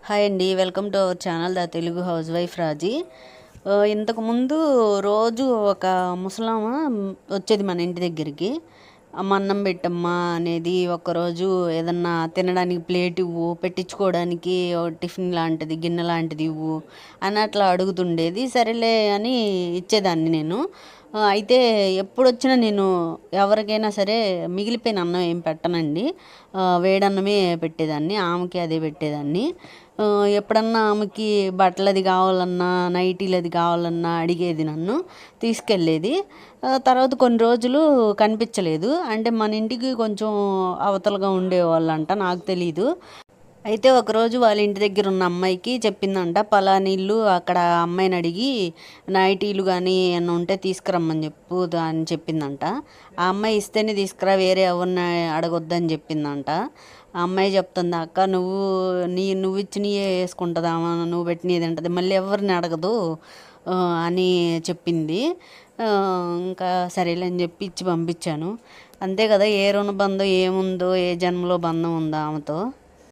Hi అండి, welcome to our channel the Telugu housewife Raji. ఇంతకుముందు రోజు ఒక ముసలామ వచ్చేది మన ఇంటి దగ్గరికి. అమ్మ అన్నం పెట్టమ్మా అనేది, ఒక్కరోజు ఏదన్నా తినడానికి ప్లేట్ ఇవ్వు, పెట్టించుకోవడానికి టిఫిన్ లాంటిది గిన్నె లాంటిది ఇవ్వు అని అట్లా అడుగుతుండేది. సరేలే అని ఇచ్చేదాన్ని నేను. అయితే ఎప్పుడొచ్చినా నేను ఎవరికైనా సరే మిగిలిపోయిన అన్నం ఏం పెట్టనండి. వేడన్నమే పెట్టేదాన్ని, ఆమెకి అదే పెట్టేదాన్ని. ఎప్పుడన్నా ఆమెకి బట్టలది కావాలన్నా, నైటీలది కావాలన్నా అడిగేది, నన్ను తీసుకెళ్ళేది. తర్వాత కొన్ని రోజులు కనిపించలేదు. అంటే మన ఇంటికి కొంచెం అవతలగా ఉండేవాళ్ళంట, నాకు తెలీదు. అయితే ఒకరోజు వాళ్ళ ఇంటి దగ్గర ఉన్న అమ్మాయికి చెప్పిందంట, పలానా ఇల్లు, అక్కడ అమ్మాయిని అడిగి నైటీలు కానీ ఏమన్నా ఉంటే తీసుకురమ్మని చెప్పు అని చెప్పిందంట. ఆ అమ్మాయి ఇస్తేనే తీసుకురా, వేరే ఎవరిని అడగొద్దని చెప్పిందంట. ఆ అమ్మాయి చెప్తుంది, అక్క నువ్వు ఇచ్చినయే వేసుకుంటుందామా, నువ్వు పెట్టినది తింటుంది, మళ్ళీ ఎవరిని అడగదు అని చెప్పింది. ఇంకా సరేలే అని చెప్పి ఇచ్చి పంపించాను. అంతే కదా, ఏ రుణ బంధం ఏముందో, ఏ జన్మలో బంధం ఉందో ఆమెతో.